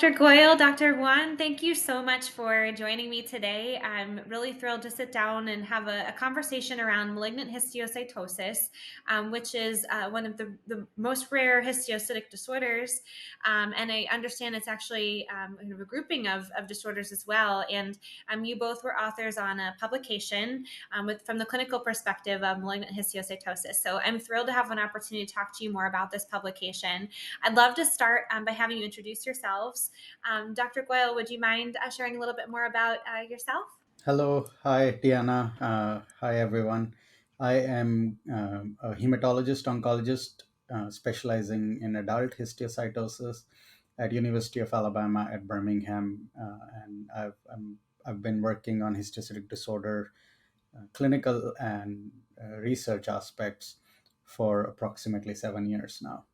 Dr. Goyal, Dr. Ruan, thank you so much for joining me today. I'm really thrilled to sit down and have a conversation around malignant histiocytosis, which is one of the most rare histiocytic disorders. And I understand it's actually kind of a grouping of disorders as well. And you both were authors on a publication from the clinical perspective of malignant histiocytosis. So I'm thrilled to have an opportunity to talk to you more about this publication. I'd love to start by having you introduce yourselves. Dr. Goyal, would you mind sharing a little bit more about yourself? Hello, hi Diana, hi everyone. I am a hematologist oncologist specializing in adult histiocytosis at University of Alabama at Birmingham, and I've been working on histiocytic disorder clinical and research aspects for approximately 7 years now.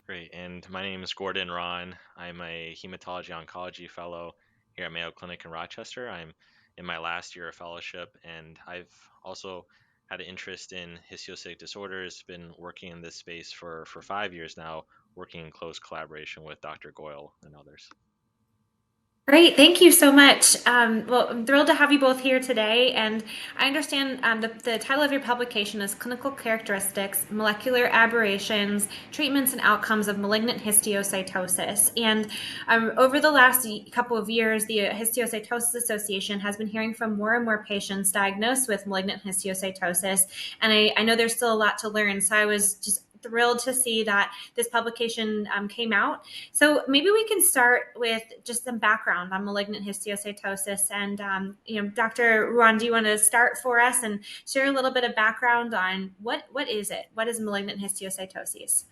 Great. And my name is Gordan Ron. I'm a hematology oncology fellow here at Mayo Clinic in Rochester. I'm in my last year of fellowship, and I've also had an interest in histiocytic disorders, been working in this space for 5 years now, working in close collaboration with Dr. Goyal and others. Great, thank you so much. Well, I'm thrilled to have you both here today. And I understand the title of your publication is Clinical Characteristics, Molecular Aberrations, Treatments and Outcomes of Malignant Histiocytosis. And over the last couple of years, the Histiocytosis Association has been hearing from more and more patients diagnosed with malignant histiocytosis. And I know there's still a lot to learn. So I was just thrilled to see that this publication came out. So maybe we can start with just some background on malignant histiocytosis. And, Dr. Ruan, do you want to start for us and share a little bit of background on what is it? What is malignant histiocytosis?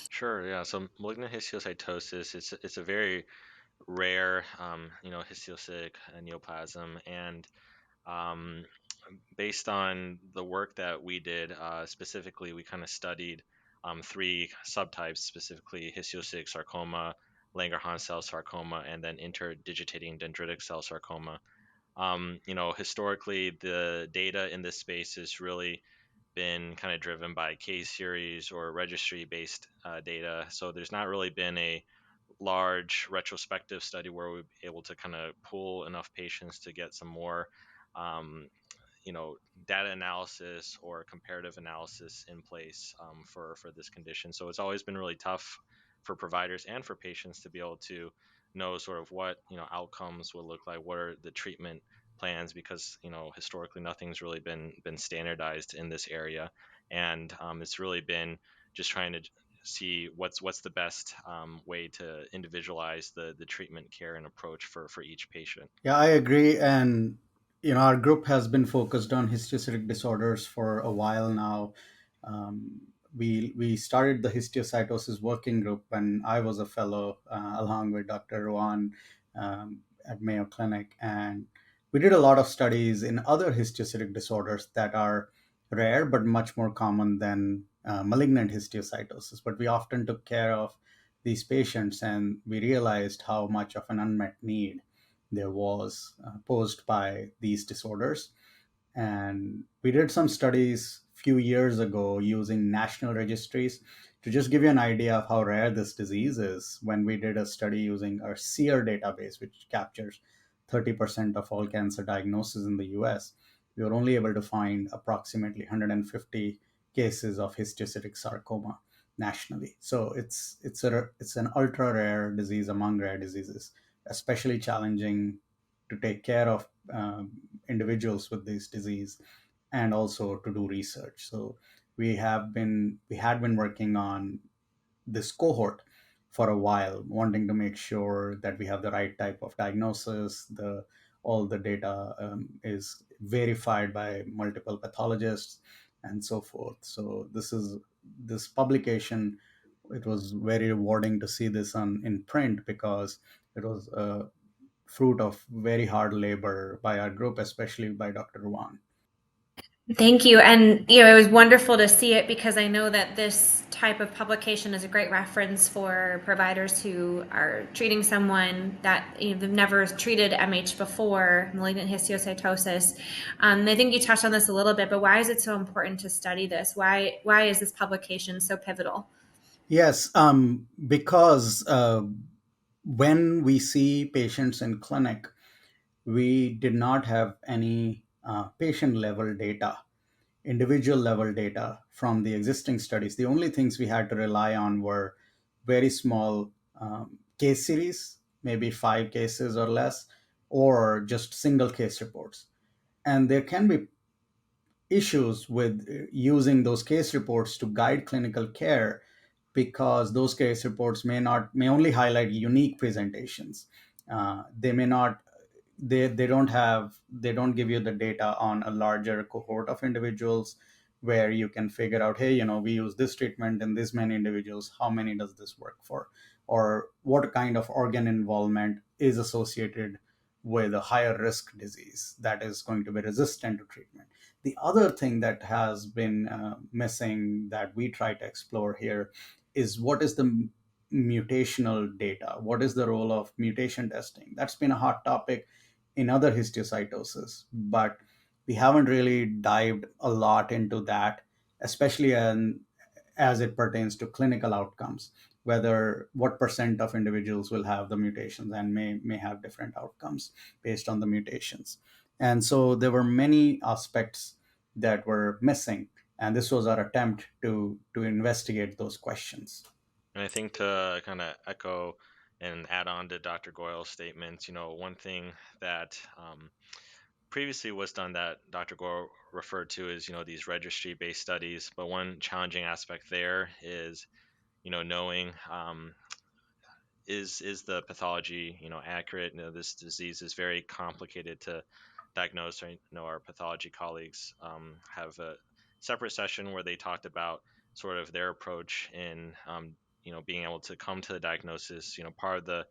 Sure, yeah. So malignant histiocytosis, it's a very rare, histiocytic neoplasm, and um, based on the work that we did, specifically, we kind of studied three subtypes, specifically histiocytic sarcoma, Langerhans cell sarcoma, and then interdigitating dendritic cell sarcoma. Historically, the data in this space has really been kind of driven by case series or registry based data. So there's not really been a large retrospective study where we're able to kind of pull enough patients to get some more um, data analysis or comparative analysis in place for this condition. So it's always been really tough for providers and for patients to be able to know sort of what outcomes will look like, what are the treatment plans, because historically nothing's really been standardized in this area, and it's really been just trying to see what's the best way to individualize the treatment care and approach for each patient. Yeah, I agree. And our group has been focused on histiocytic disorders for a while now. We started the histiocytosis working group when I was a fellow, along with Dr. Ruan at Mayo Clinic, and we did a lot of studies in other histiocytic disorders that are rare but much more common than malignant histiocytosis. But we often took care of these patients, and we realized how much of an unmet need there was posed by these disorders. And we did some studies a few years ago using national registries to just give you an idea of how rare this disease is. When we did a study using our SEER database, which captures 30% of all cancer diagnoses in the US, we were only able to find approximately 150 cases of histiocytic sarcoma nationally. So it's an ultra rare disease among rare diseases, especially challenging to take care of individuals with this disease and also to do research. So we had been working on this cohort for a while, wanting to make sure that we have the right type of diagnosis, the all the data is verified by multiple pathologists and so forth. So this publication, it was very rewarding to see this on in print because it was a fruit of very hard labor by our group, especially by Dr. Ruan. Thank you. And, it was wonderful to see it because I know that this type of publication is a great reference for providers who are treating someone that they've never treated MH before, malignant histiocytosis. I think you touched on this a little bit, but why is it so important to study this? Why is this publication so pivotal? Yes, because when we see patients in clinic, we did not have any patient level data, individual level data from the existing studies. The only things we had to rely on were very small case series, maybe 5 cases or less, or just single case reports. And there can be issues with using those case reports to guide clinical care, because those case reports may only highlight unique presentations. They may not they don't give you the data on a larger cohort of individuals, where you can figure out, hey, we use this treatment in this many individuals, how many does this work for, or what kind of organ involvement is associated with a higher risk disease that is going to be resistant to treatment. The other thing that has been missing, that we try to explore here, is what is the mutational data? What is the role of mutation testing? That's been a hot topic in other histiocytosis, but we haven't really dived a lot into that, especially as it pertains to clinical outcomes, whether what percent of individuals will have the mutations and may have different outcomes based on the mutations. And so there were many aspects that were missing, and this was our attempt to investigate those questions. And I think to kind of echo and add on to Dr. Goyal's statements, one thing that previously was done that Dr. Goyal referred to is, these registry-based studies. But one challenging aspect there is, knowing is the pathology accurate. This disease is very complicated to diagnose. I know our pathology colleagues have a separate session where they talked about sort of their approach in being able to come to the diagnosis. Part of the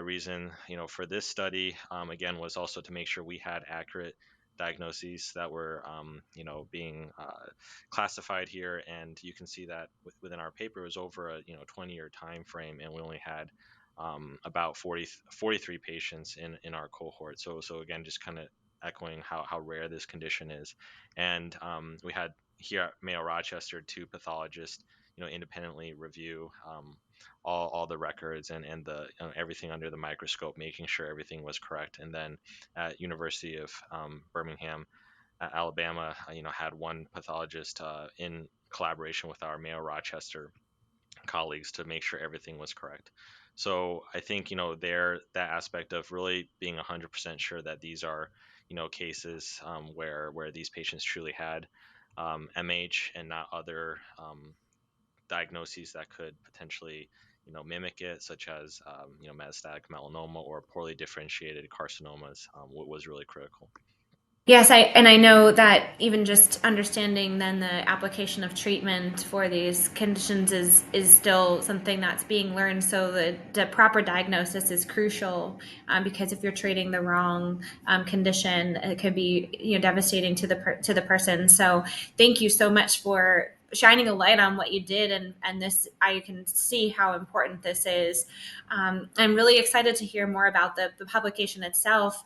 reason for this study again was also to make sure we had accurate diagnoses that were being classified here. And you can see that within our paper, it was over a 20-year time frame, and we only had about 43 patients in our cohort. So again, just kind of echoing how rare this condition is. And we had here at Mayo Rochester two pathologists independently review all the records and the everything under the microscope, making sure everything was correct. And then at University of Birmingham, Alabama, had one pathologist in collaboration with our Mayo Rochester colleagues to make sure everything was correct. So I think there that aspect of really being 100% sure that these are cases where these patients truly had MH and not other diagnoses that could potentially mimic it, such as metastatic melanoma or poorly differentiated carcinomas, was really critical. Yes, I know that even just understanding then the application of treatment for these conditions is still something that's being learned. So the proper diagnosis is crucial, because if you're treating the wrong condition, it could be devastating to to the person. So thank you so much for shining a light on what you did, and this I can see how important this is. I'm really excited to hear more about the publication itself.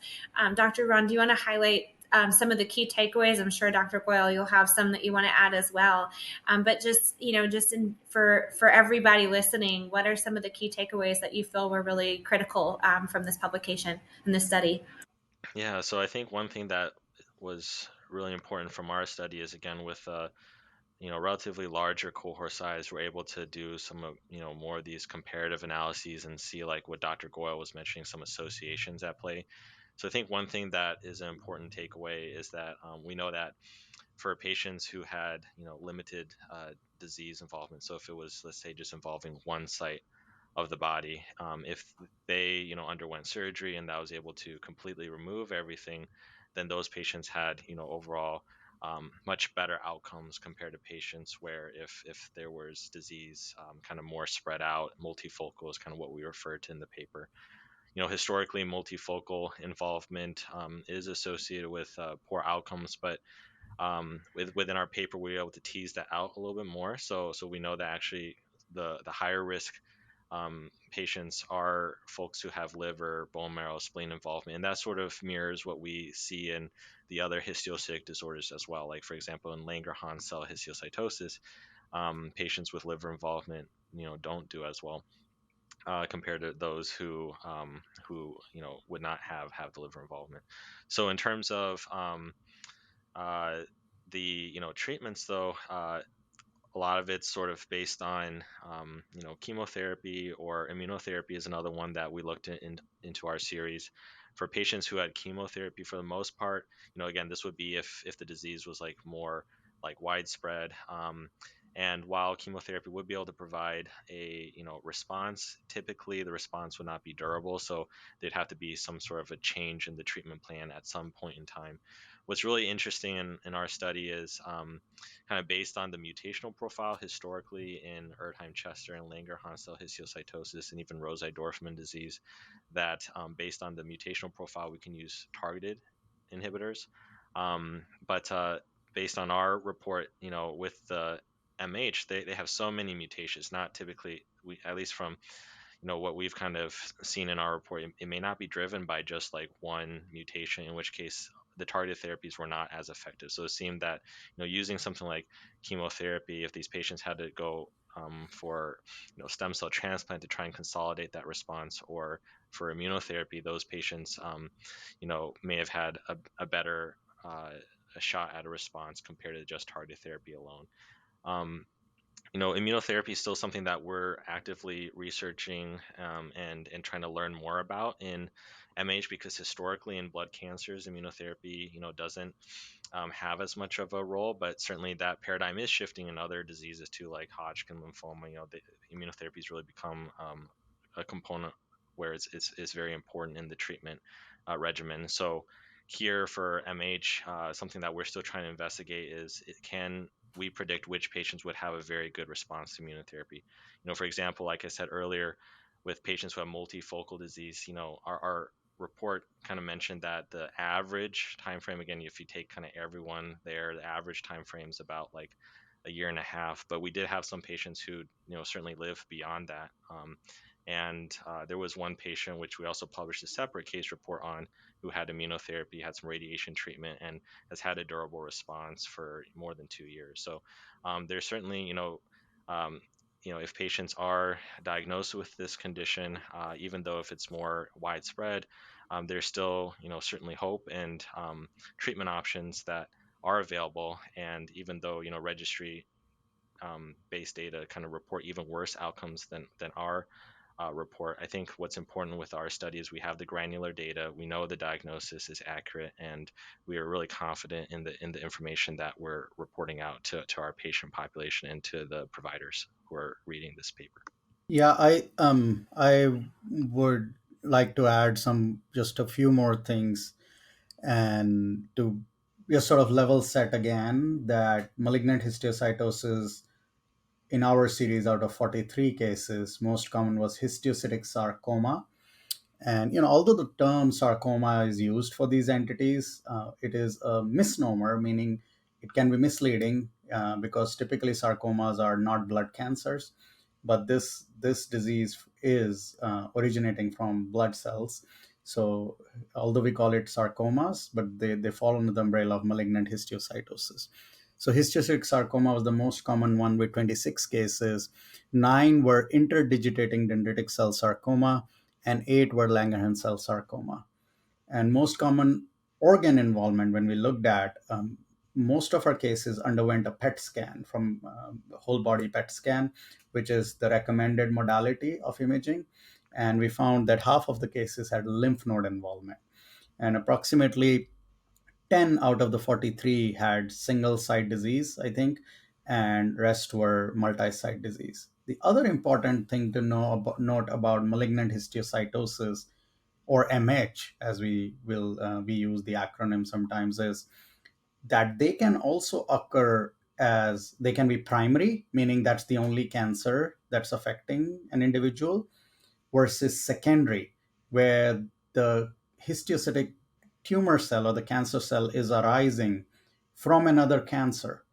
Dr. Ron, do you want to highlight some of the key takeaways? I'm sure Dr. Goyal, you'll have some that you want to add as well. But just for everybody listening, what are some of the key takeaways that you feel were really critical from this publication and this study? Yeah, so I think one thing that was really important from our study is, again, with relatively larger cohort size, we're able to do some of more of these comparative analyses and see, like what Dr. Goyle was mentioning, some associations at play. So I think one thing that is an important takeaway is that we know that for patients who had limited disease involvement, so if it was, let's say, just involving one site of the body, if they underwent surgery and that was able to completely remove everything, then those patients had overall much better outcomes compared to patients where if there was disease kind of more spread out. Multifocal is kind of what we refer to in the paper. Historically, multifocal involvement is associated with poor outcomes, but within our paper, we were able to tease that out a little bit more. So we know that actually the higher risk patients are folks who have liver, bone marrow, spleen involvement, and that sort of mirrors what we see in the other histiocytic disorders as well. Like, for example, in Langerhans cell histiocytosis, patients with liver involvement, don't do as well compared to those who would not have the liver involvement. So in terms of uh, the treatments, though, a lot of it's sort of based on chemotherapy, or immunotherapy is another one that we looked into our series. For patients who had chemotherapy, for the most part, again, this would be if the disease was like more like widespread. And while chemotherapy would be able to provide a response, typically the response would not be durable. So there'd have to be some sort of a change in the treatment plan at some point in time. What's really interesting in our study is kind of based on the mutational profile historically in Erdheim-Chester and Langerhans histiocytosis and even Rosai-Dorfman disease, that based on the mutational profile, we can use targeted inhibitors. But based on our report, with the MH, they have so many mutations. Not typically, at least from what we've kind of seen in our report, it may not be driven by just like one mutation, in which case the targeted therapies were not as effective. So it seemed that using something like chemotherapy, if these patients had to go for stem cell transplant to try and consolidate that response, or for immunotherapy, those patients may have had a better a shot at a response compared to just targeted therapy alone. Um, Immunotherapy is still something that we're actively researching, and trying to learn more about in MH, because historically in blood cancers, immunotherapy doesn't have as much of a role, but certainly that paradigm is shifting in other diseases too, like Hodgkin lymphoma. The immunotherapy has really become a component where it's very important in the treatment regimen. So here for MH, something that we're still trying to investigate is, can we predict which patients would have a very good response to immunotherapy? For example, like I said earlier, with patients who have multifocal disease, our report kind of mentioned that the average time frame, again, if you take kind of everyone there, the average time frame is about like a year and a half. But we did have some patients who certainly live beyond that. And there was one patient, which we also published a separate case report on, who had immunotherapy, had some radiation treatment, and has had a durable response for more than 2 years. So there's certainly, um, if patients are diagnosed with this condition, even though if it's more widespread, there's still, certainly hope and treatment options that are available. And even though, registry based data kind of report even worse outcomes than our report, I think what's important with our study is we have the granular data, we know the diagnosis is accurate, and we are really confident in the information that we're reporting out to our patient population and to the providers who are reading this paper. Yeah, I would like to add some just a few more things, and to just sort of level set again that malignant histiocytosis in our series, out of 43 cases, most common was histiocytic sarcoma. And although the term sarcoma is used for these entities, it is a misnomer, meaning it can be misleading, because typically sarcomas are not blood cancers, but this disease is originating from blood cells. So although we call it sarcomas, but they fall under the umbrella of malignant histiocytosis. So histiocytic sarcoma was the most common one with 26 cases. 9 were interdigitating dendritic cell sarcoma, and 8 were Langerhans cell sarcoma. And most common organ involvement, when we looked at, most of our cases underwent a PET scan, from whole body PET scan, which is the recommended modality of imaging. And we found that half of the cases had lymph node involvement, and approximately 10 out of the 43 had single site disease, I think, and rest were multi-site disease. The other important thing to note about malignant histiocytosis, or MH, as we use the acronym sometimes, is that they can also occur as, they can be primary, meaning that's the only cancer that's affecting an individual, versus secondary, where the histiocytic tumor cell or the cancer cell is arising from another cancer.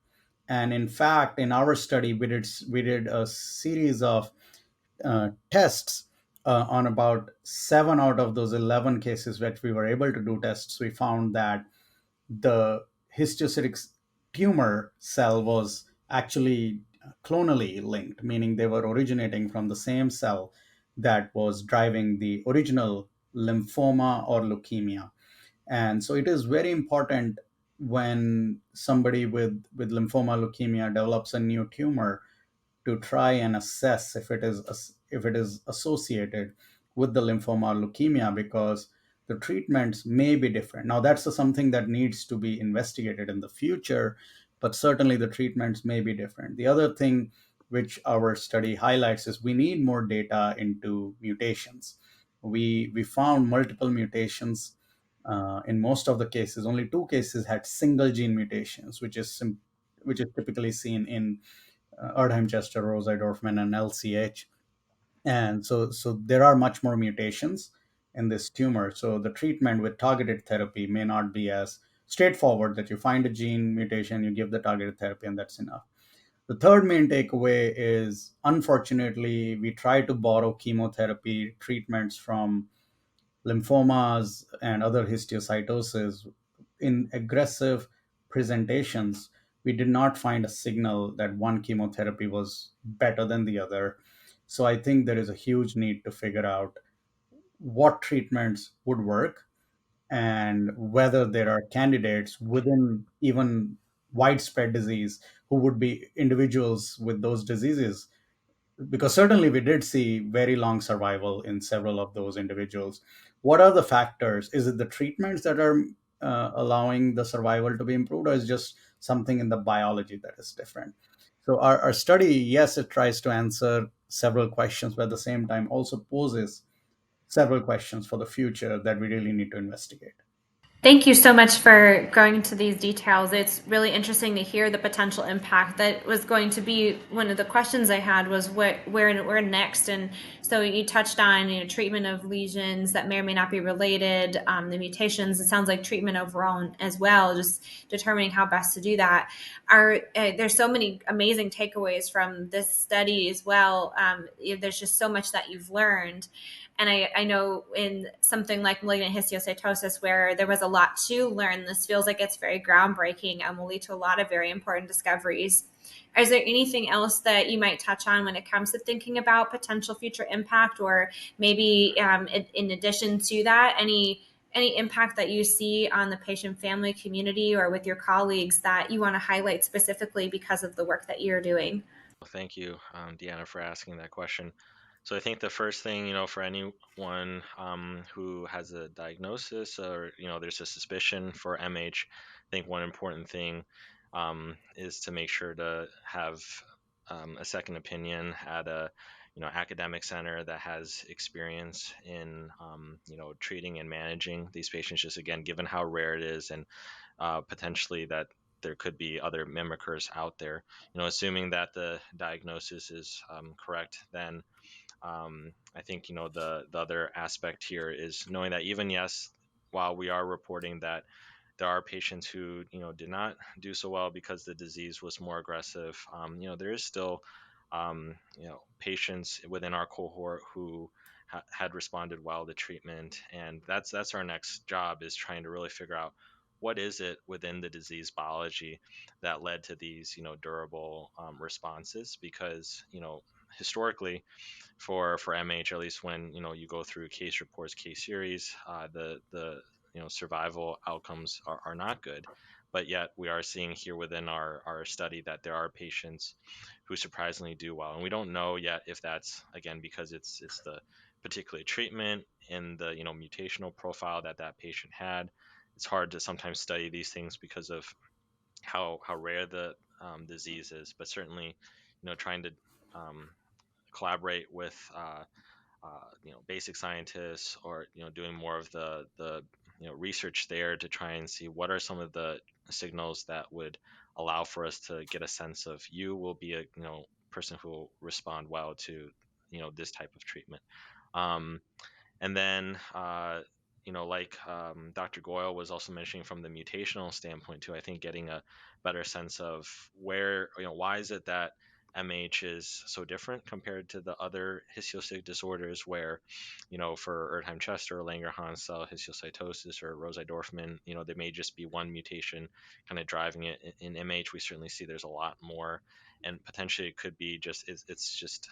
And in fact, in our study, we did a series of tests on about 7 out of those 11 cases that we were able to do tests. We found that the histiocytic tumor cell was actually clonally linked, meaning they were originating from the same cell that was driving the original lymphoma or leukemia. And so it is very important when somebody with lymphoma leukemia develops a new tumor to try and assess if it is associated with the lymphoma or leukemia, because the treatments may be different. Now that's something that needs to be investigated in the future, but certainly the treatments may be different. The other thing which our study highlights is we need more data into mutations. We found multiple mutations. In most of the cases, only two cases had single gene mutations, which is typically seen in Erdheim, Chester, Rosai, Dorfman, and LCH. And so there are much more mutations in this tumor. So the treatment with targeted therapy may not be as straightforward, that you find a gene mutation, you give the targeted therapy, and that's enough. The third main takeaway is, unfortunately, we try to borrow chemotherapy treatments from lymphomas and other histiocytosis in aggressive presentations. We did not find a signal that one chemotherapy was better than the other. So I think there is a huge need to figure out what treatments would work, and whether there are candidates within even widespread disease who would be individuals with those diseases, because certainly we did see very long survival in several of those individuals. What are the factors? Is it the treatments that are allowing the survival to be improved, or is just something in the biology that is different? So our study, yes, it tries to answer several questions, but at the same time also poses several questions for the future that we really need to investigate. Thank you so much for going into these details. It's really interesting to hear the potential impact. That was going to be one of the questions I had, was where next. And so you touched on, treatment of lesions that may or may not be related, the mutations. It sounds like treatment overall as well, just determining how best to do that. There's so many amazing takeaways from this study as well. There's just so much that you've learned. And I know in something like malignant histiocytosis, where there was a lot to learn, this feels like it's very groundbreaking and will lead to a lot of very important discoveries. Is there anything else that you might touch on when it comes to thinking about potential future impact, or maybe in addition to that, any impact that you see on the patient family community or with your colleagues that you want to highlight specifically because of the work that you're doing? Thank you, Deanna, for asking that question. So I think the first thing, for anyone who has a diagnosis, or there's a suspicion for MH, I think one important thing is to make sure to have a second opinion at a academic center that has experience in treating and managing these patients. Just again, given how rare it is, and potentially that there could be other mimickers out there. Assuming that the diagnosis is correct, then I think the other aspect here is knowing that, even yes, while we are reporting that there are patients who did not do so well because the disease was more aggressive, there is still patients within our cohort who had responded well to treatment, and that's our next job, is trying to really figure out what is it within the disease biology that led to these durable responses. Because historically, for MH, at least when you go through case reports, case series, the survival outcomes are not good. But yet we are seeing here within our study that there are patients who surprisingly do well, and we don't know yet if that's, again, because it's the particular treatment and the mutational profile that that patient had. It's hard to sometimes study these things because of how rare the disease is, but certainly trying to um, collaborate with basic scientists, or doing more of the research there to try and see what are some of the signals that would allow for us to get a sense of, you will be a person who will respond well to this type of treatment. um, and then like Dr. Goyal was also mentioning, from the mutational standpoint too, I think getting a better sense of where, why is it that MH is so different compared to the other histiocytic disorders where, for Erdheim-Chester or Langerhans cell histiocytosis or Rosai-Dorfman, there may just be one mutation kind of driving it. In MH, we certainly see there's a lot more, and potentially it could be it's just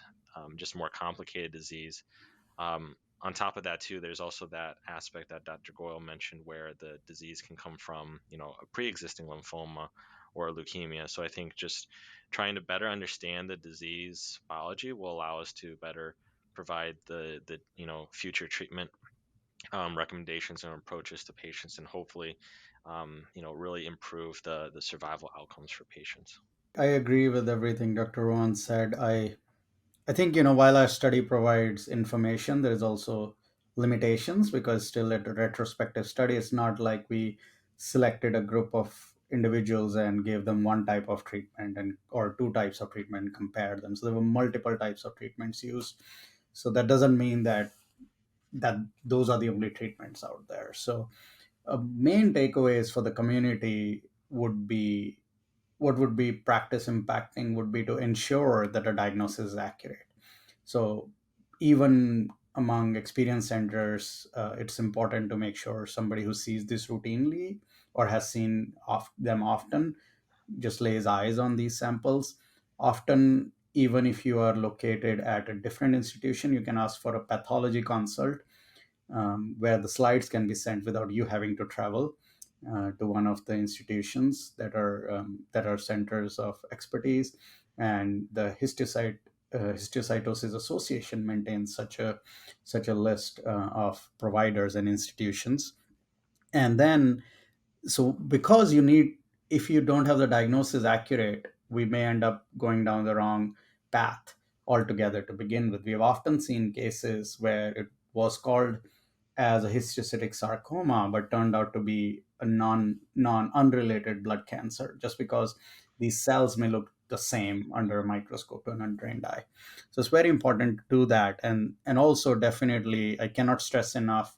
more complicated disease. On top of that, too, there's also that aspect that Dr. Goyal mentioned where the disease can come from, a pre-existing lymphoma or leukemia. So I think just trying to better understand the disease biology will allow us to better provide the future treatment recommendations and approaches to patients, and hopefully, really improve the survival outcomes for patients. I agree with everything Dr. Ruan said. I think, while our study provides information, there is also limitations because still at a retrospective study, it's not like we selected a group of individuals and gave them one type of treatment and or two types of treatment and compared them. So there were multiple types of treatments used. So that doesn't mean that those are the only treatments out there. So main takeaways for the community would be what would be practice impacting would be to ensure that a diagnosis is accurate. So even among experienced centers, it's important to make sure somebody who sees this routinely or has seen them often just lays eyes on these samples. Often, even if you are located at a different institution, you can ask for a pathology consult where the slides can be sent without you having to travel to one of the institutions that are centers of expertise. And the Histiocytosis Association maintains such a list of providers and institutions. And then, so because you need, if you don't have the diagnosis accurate, we may end up going down the wrong path altogether to begin with. We have often seen cases where it was called as a histiocytic sarcoma, but turned out to be a non unrelated blood cancer, just because these cells may look the same under a microscope to an untrained eye. So it's very important to do that, and also definitely I cannot stress enough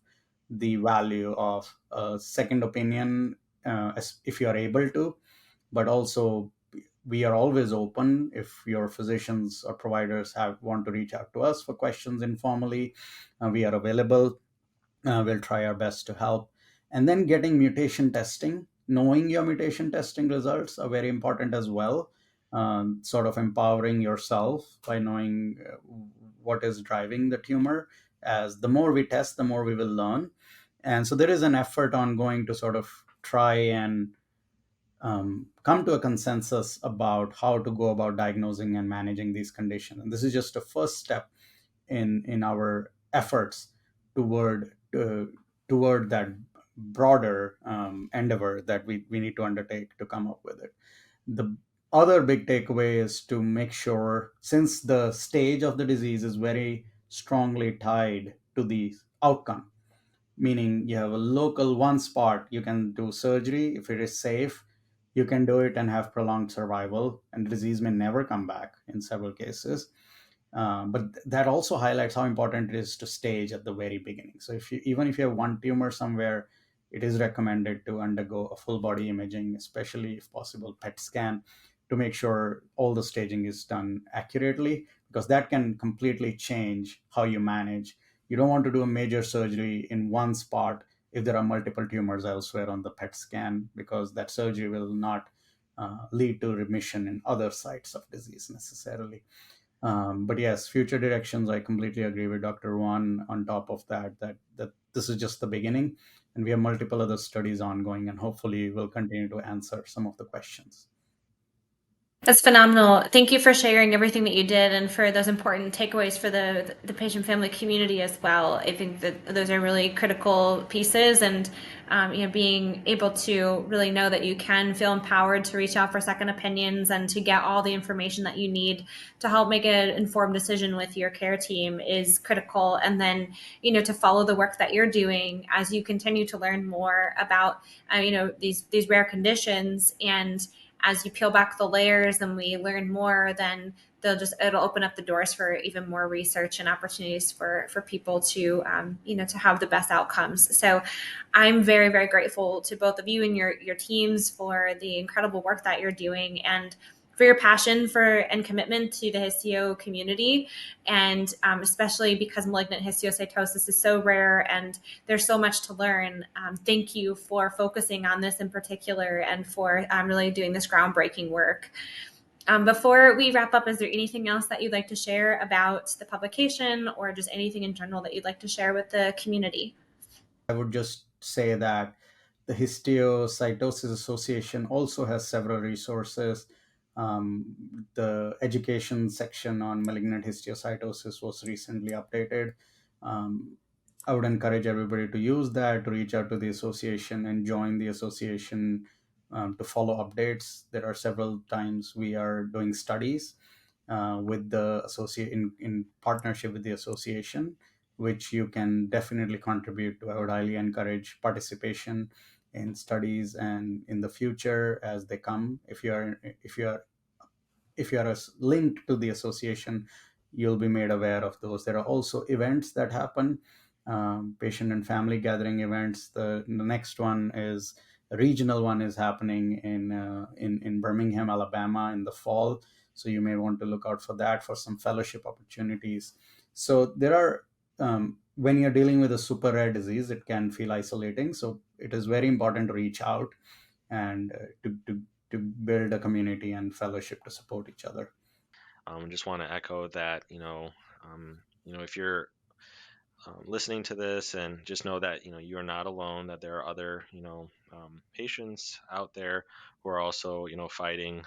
the value of a second opinion if you are able to, but also we are always open if your physicians or providers want to reach out to us for questions informally. We are available. We'll try our best to help. And then getting mutation testing, knowing your mutation testing results are very important as well. Sort of empowering yourself by knowing what is driving the tumor. As the more we test, the more we will learn. And so there is an effort ongoing to sort of try and come to a consensus about how to go about diagnosing and managing these conditions. And this is just a first step in our efforts toward toward that broader endeavor that we need to undertake to come up with it. The other big takeaway is to make sure, since the stage of the disease is very strongly tied to the outcome, meaning you have a local one spot, you can do surgery if it is safe, you can do it and have prolonged survival, and the disease may never come back in several cases. But that also highlights how important it is to stage at the very beginning. So if you, even if you have one tumor somewhere, it is recommended to undergo a full body imaging, especially if possible PET scan, to make sure all the staging is done accurately, because that can completely change how you manage. You don't want to do a major surgery in one spot if there are multiple tumors elsewhere on the PET scan, because that surgery will not lead to remission in other sites of disease necessarily. But yes, future directions, I completely agree with Dr. Ruan. On top of that this is just the beginning, and we have multiple other studies ongoing, and hopefully we'll continue to answer some of the questions. That's phenomenal. Thank you for sharing everything that you did and for those important takeaways for the patient family community as well. I think that those are really critical pieces, and being able to really know that you can feel empowered to reach out for second opinions and to get all the information that you need to help make an informed decision with your care team is critical. And then, to follow the work that you're doing as you continue to learn more about, these rare conditions, and as you peel back the layers and we learn more, then it'll open up the doors for even more research and opportunities for people to to have the best outcomes. So I'm very, very grateful to both of you and your teams for the incredible work that you're doing, and for your passion for and commitment to the histio community, and especially because malignant histiocytosis is so rare and there's so much to learn. Thank you for focusing on this in particular and for really doing this groundbreaking work. Before we wrap up, is there anything else that you'd like to share about the publication or just anything in general that you'd like to share with the community? I would just say that the Histiocytosis Association also has several resources. The education section on malignant histiocytosis was recently updated. Um, I would encourage everybody to use that, to reach out to the association and join the association to follow updates. There are several times we are doing studies with the associate in partnership with the association, which you can definitely contribute to. I would highly encourage participation in studies and in the future as they come. If you are linked to the association, you'll be made aware of those. There are also events that happen, patient and family gathering events. The next one is a regional one is happening in Birmingham, Alabama in the fall. So you may want to look out for that for some fellowship opportunities. So there are when you're dealing with a super rare disease, it can feel isolating. So it is very important to reach out and to build a community and fellowship to support each other. Just want to echo that, if you're listening to this, and just know that you're not alone, that there are other patients out there who are also fighting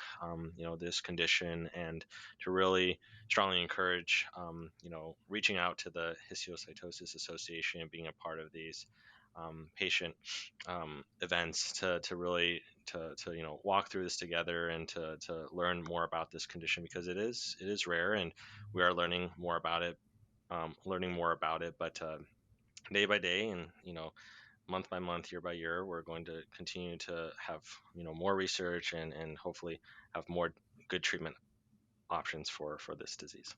this condition, and to really strongly encourage reaching out to the Histiocytosis Association and being a part of these patient events to really to walk through this together, and to learn more about this condition, because it is rare, and we are learning more about it. But day by day, and month by month, year by year, we're going to continue to have more research, and hopefully have more good treatment options for this disease.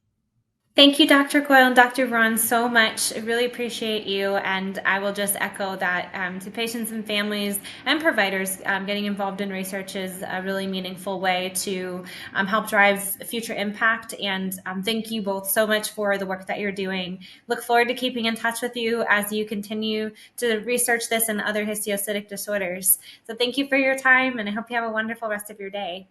Thank you, Dr. Goyal and Dr. Ruan, so much. I really appreciate you. And I will just echo that to patients and families and providers, getting involved in research is a really meaningful way to help drive future impact. And thank you both so much for the work that you're doing. Look forward to keeping in touch with you as you continue to research this and other histiocytic disorders. So thank you for your time, and I hope you have a wonderful rest of your day.